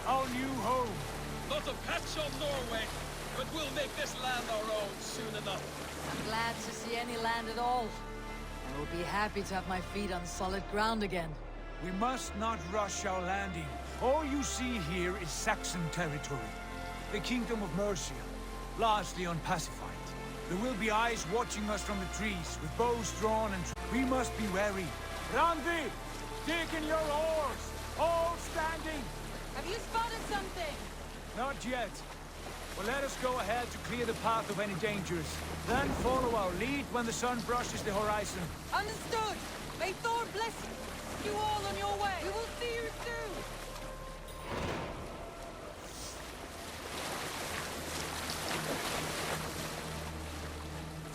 our new home. Not a patch on Norway, but we'll make this land our own soon enough. I'm glad to see any land at all. I will be happy to have my feet on solid ground again. We must not rush our landing. All you see here is Saxon territory. The Kingdom of Mercia, largely unpacified. There will be eyes watching us from the trees, with bows drawn and... We must be wary. Randi! Dig in your oars! All standing! Have you spotted something? Not yet. But let us go ahead to clear the path of any dangers. Then follow our lead when the sun brushes the horizon. Understood! May Thor bless you all on your way! We will see you soon!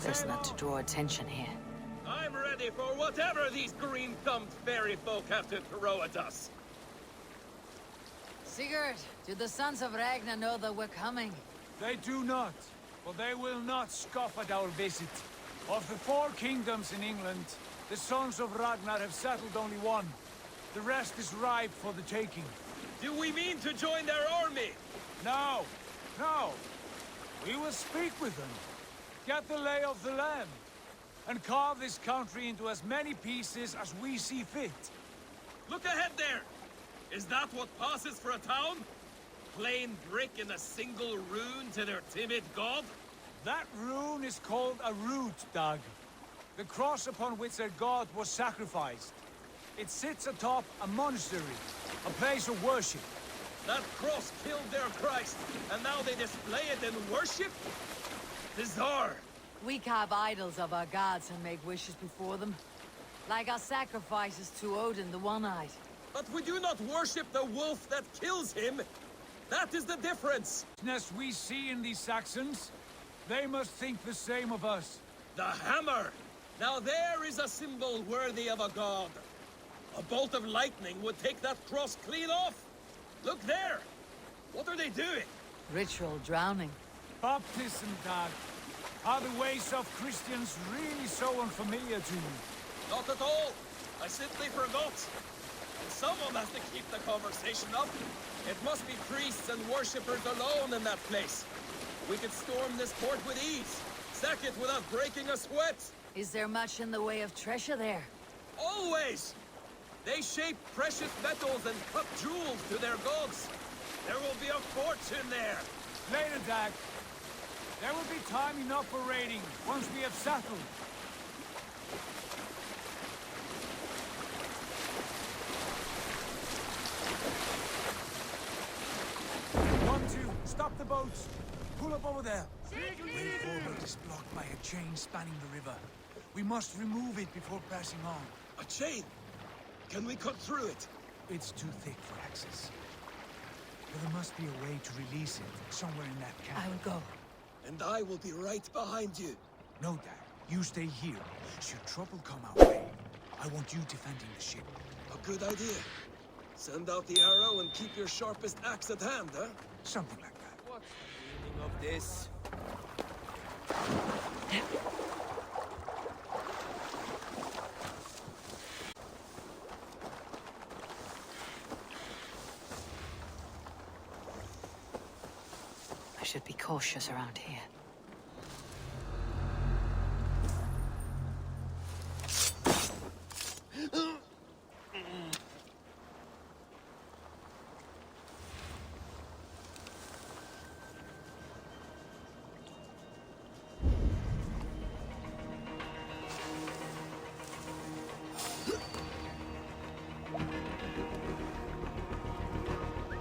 Best not to draw attention here. I'm ready for whatever these green-thumbed fairy folk have to throw at us. Sigurd, do the sons of Ragnar know that we're coming? They do not, but they will not scoff at our visit. Of the 4 kingdoms in England, the sons of Ragnar have settled only one. The rest is ripe for the taking. Do we mean to join their army? No, no. We will speak with them, get the lay of the land, and carve this country into as many pieces as we see fit. Look ahead there! Is that what passes for a town? Plain brick in a single rune to their timid god? That rune is called a root, Dag. The cross upon which their god was sacrificed. It sits atop a monastery, a place of worship. That cross killed their Christ, and now they display it in worship? Bizarre! We carve idols of our gods and make wishes before them. Like our sacrifices to Odin the One-Eyed. But we do not worship the wolf that kills him! That is the difference! As we see in these Saxons, they must think the same of us. The hammer! Now there is a symbol worthy of a god. A bolt of lightning would take that cross clean off! Look there! What are they doing? Ritual drowning. Baptism, Dag. Are the ways of Christians really so unfamiliar to you? Not at all! I simply forgot! And someone has to keep the conversation up. It must be priests and worshippers alone in that place. We could storm this port with ease. Sack it without breaking a sweat. Is there much in the way of treasure there? Always! They shape precious metals and cut jewels to their gods. There will be a fortune there. Later, Dag. There will be time enough for raiding once we have settled. 1-2, stop the boats. Pull up over there. Way forward is blocked by a chain spanning the river. We must remove it before passing on. A chain? Can we cut through it? It's too thick for access. But there must be a way to release it, somewhere in that camp. I will go. And I will be right behind you. No, Dad. You stay here. Should trouble come our way, I want you defending the ship. A good idea. Send out the arrow and keep your sharpest axe at hand, huh? Something like that. What's the meaning of this? I should be cautious around here.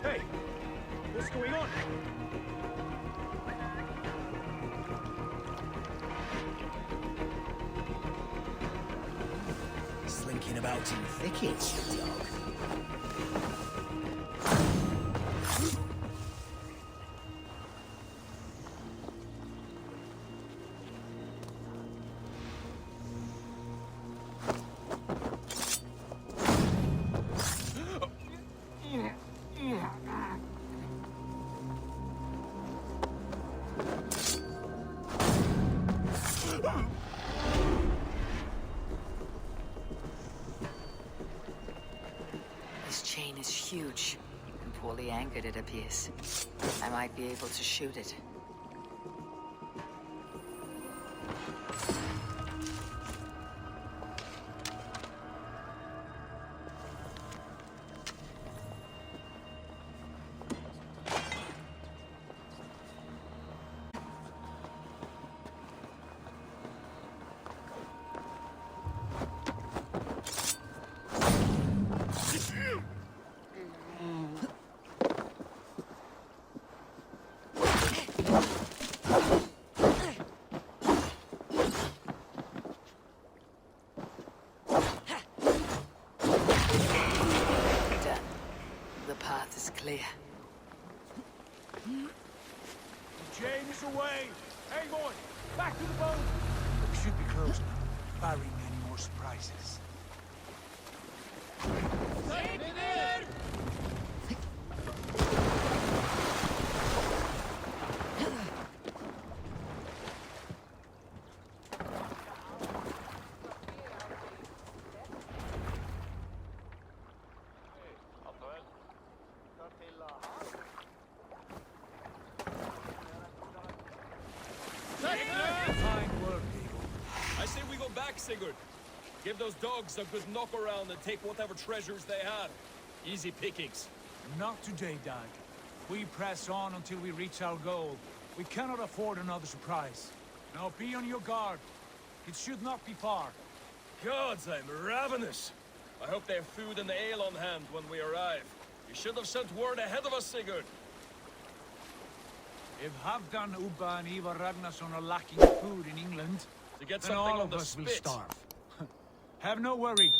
Hey! What's going on? Slinking about in thickets, dog. This chain is huge. poorly anchored, it appears. I might be able to shoot it. Clear. James away! Eivor, back to the boat! We should be close now, barring any more surprises. Sigurd. Give those dogs a good knock around and take whatever treasures they have. Easy pickings. Not today, Dag. We press on until we reach our goal. We cannot afford another surprise. Now be on your guard. It should not be far. Gods, I'm ravenous. I hope they have food and ale on hand when we arrive. You should have sent word ahead of us, Sigurd. If Halfdan, Ubba and Eivor Ragnarsson are lacking food in England, to get then something all on of the us spit. will starve. Have no worry.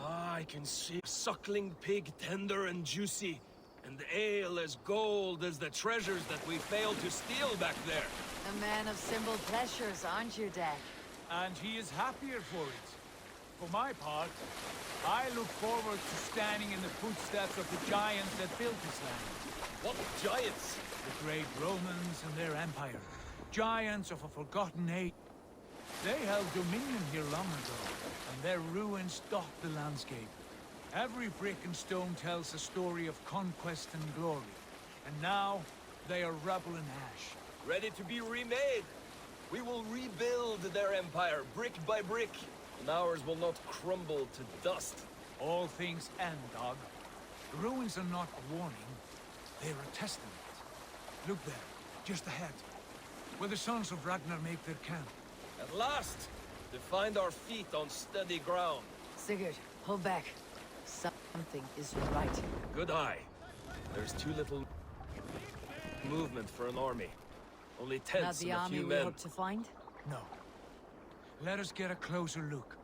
Ah, I can see suckling pig tender and juicy, and ale as gold as the treasures that we failed to steal back there. A man of simple pleasures, aren't you, Dad? And he is happier for it. For my part, I look forward to standing in the footsteps of the giants that built this land. What giants? The great Romans and their empire. Giants of a forgotten age. They held dominion here long ago, and their ruins dot the landscape. Every brick and stone tells a story of conquest and glory. And now, they are rubble and ash. Ready to be remade. We will rebuild their empire, brick by brick, and ours will not crumble to dust. All things end, Dog. The ruins are not a warning, they're a testament. Look there, just ahead, where the sons of Ragnar make their camp. At last, to find our feet on steady ground. Sigurd, hold back. Something is right. Good eye. There's too little movement for an army. Only Not tents the and a army few we men. hope to find? No. Let us get a closer look.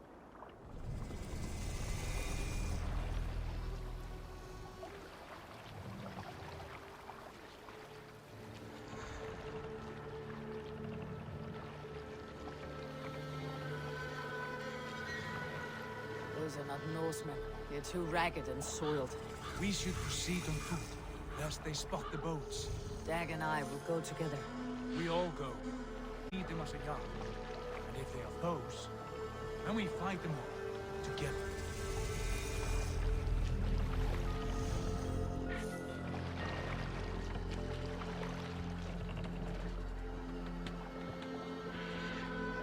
Those are not Norsemen. They're too ragged and soiled. We should proceed on foot, lest they spot the boats. Dag and I will go together. We all go. Need them as a guard. And if they are foes, then we fight them all, together.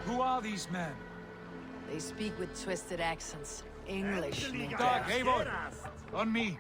Who are these men? They speak with twisted accents. English, no Dag, doubt. Eivor! On me!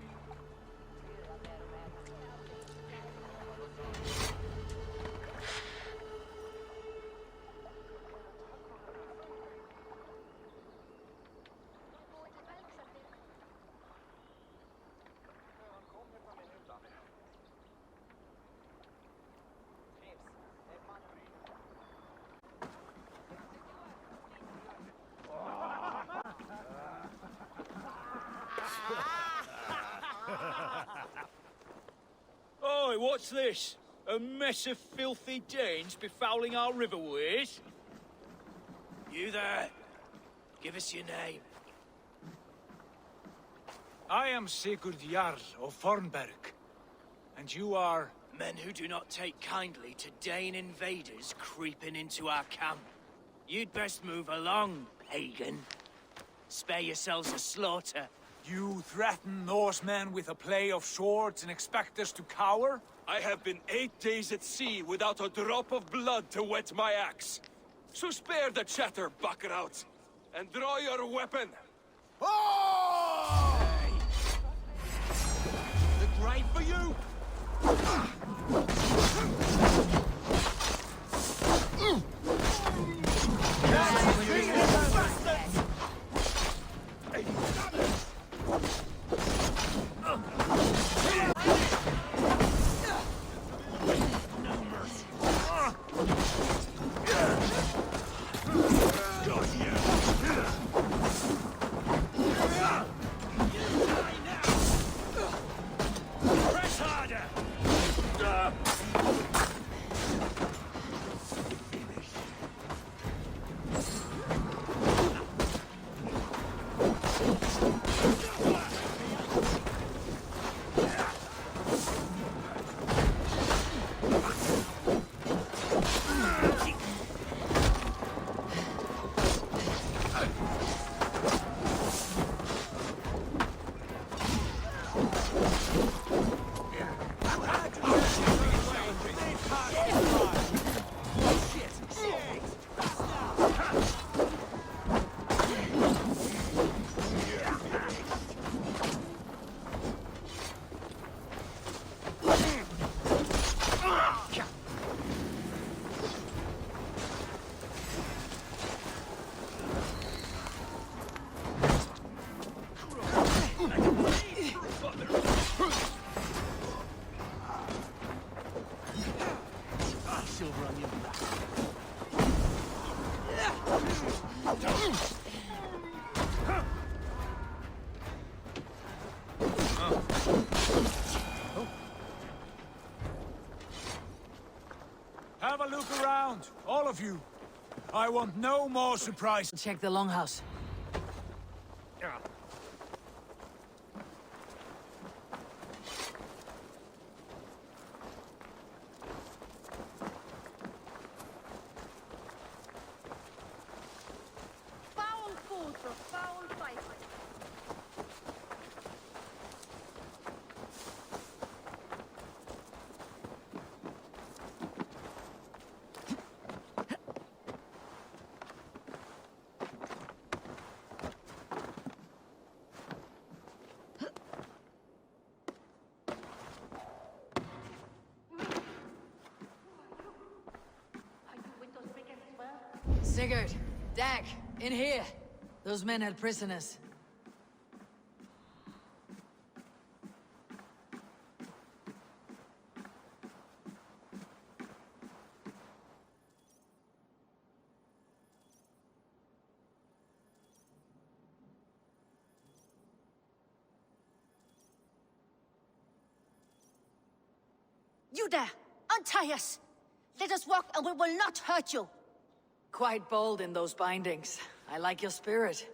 Oi, what's this? A mess of filthy Danes befouling our riverways? You there? Give us your name. I am Sigurd Jarl of Fornberg. And you are... Men who do not take kindly to Dane invaders creeping into our camp. You'd best move along, pagan. Spare yourselves a slaughter, You threaten Norsemen with a play of swords and expect us to cower? I have been 8 days at sea without a drop of blood to wet my axe. So spare the chatter, buckerouts, and draw your weapon. Oh! The grave for you! Have a look around, all of you. I want no more surprises. Check the longhouse. Foul food for foul fight. Sigurd, Dag, in here. Those men had prisoners. You there! Untie us! Let us walk and we will not hurt you! Quite bold in those bindings. I like your spirit.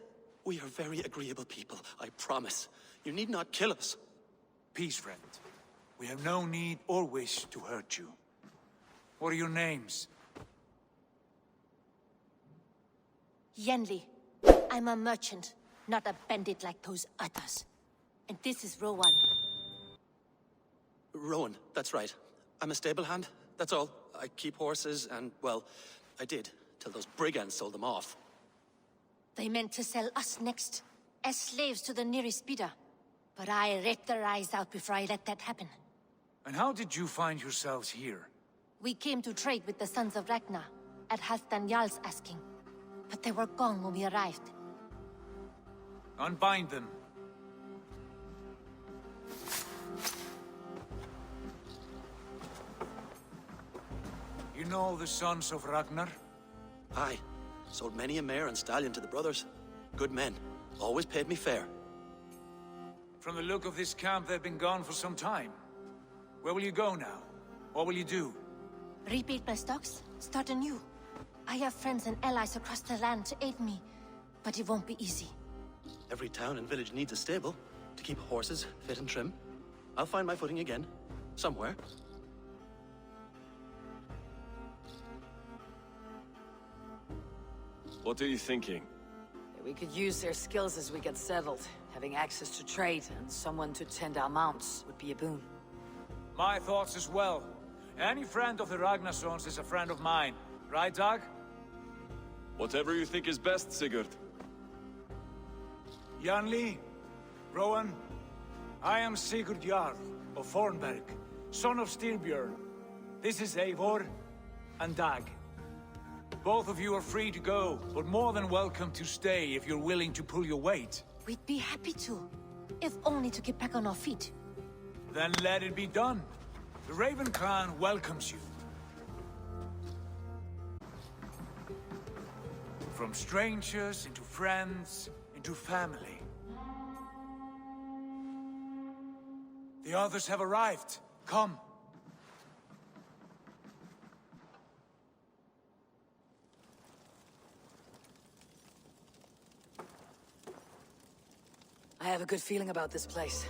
We are very agreeable people, I promise. You need not kill us. Peace, friend. We have no need or wish to hurt you. What are your names? Yenli. I'm a merchant, not a bandit like those others. And this is Rowan. Rowan, that's right. I'm a stable hand, that's all. I keep horses and, well, I did, till those brigands sold them off. They meant to sell us next, as slaves to the nearest bidder. But I ripped their eyes out before I let that happen. And how did you find yourselves here? We came to trade with the sons of Ragnar, at Halfdan Jarl's asking. But they were gone when we arrived. Unbind them. You know the sons of Ragnar? Aye. Sold many a mare and stallion to the brothers. Good men. Always paid me fair. From the look of this camp, they've been gone for some time. Where will you go now? What will you do? Rebuild my stocks, start anew. I have friends and allies across the land to aid me, but it won't be easy. Every town and village needs a stable to keep horses fit and trim. I'll find my footing again. Somewhere. What are you thinking? We could use their skills as we get settled. Having access to trade and someone to tend our mounts would be a boon. My thoughts as well. Any friend of the Ragnarsons is a friend of mine. Right, Dag? Whatever you think is best, Sigurd. Janli, Rowan, I am Sigurd Jarl of Fornberg, son of Styrbjörn. This is Eivor and Dag. Both of you are free to go, but more than welcome to stay if you're willing to pull your weight. We'd be happy to, if only to get back on our feet. Then let it be done. The Raven Clan welcomes you. From strangers into friends, into family. The others have arrived. Come. I have a good feeling about this place.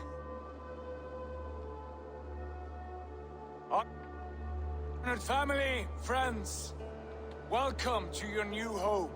Honored family, friends, welcome to your new home.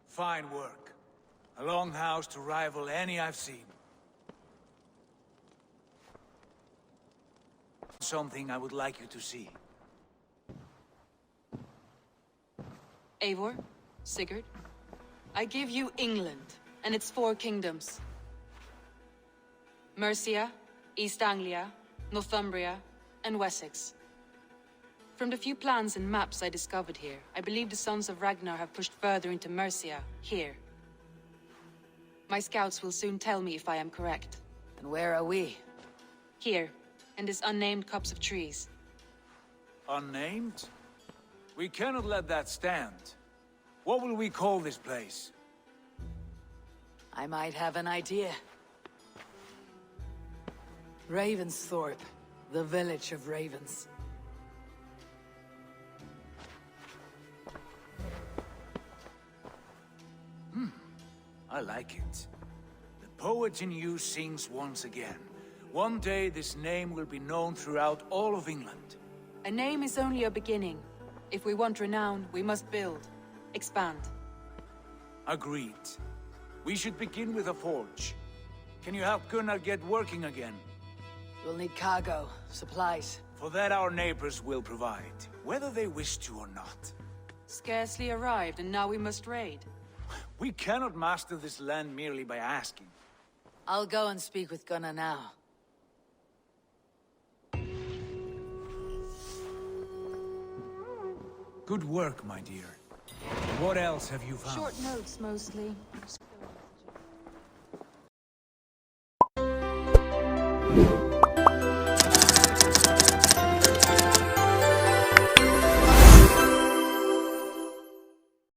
Fine work. A longhouse to rival any I've seen. Something I would like you to see. Eivor, Sigurd, I give you England and its 4 kingdoms. Mercia, East Anglia, Northumbria, and Wessex. From the few plans and maps I discovered here, I believe the Sons of Ragnar have pushed further into Mercia, here. My scouts will soon tell me if I am correct. And where are we? Here, in this unnamed copse of trees. Unnamed? We cannot let that stand. What will we call this place? I might have an idea. Ravensthorpe, the village of ravens. I like it. The poet in you sings once again. One day this name will be known throughout all of England. A name is only a beginning. If we want renown, we must build, expand. Agreed. We should begin with a forge. Can you help Gunnar get working again? We'll need cargo, supplies. For that our neighbors will provide, whether they wish to or not. Scarcely arrived, and now we must raid. We cannot master this land merely by asking. I'll go and speak with Gunnar now. Good work, my dear. What else have you found? Short notes, mostly.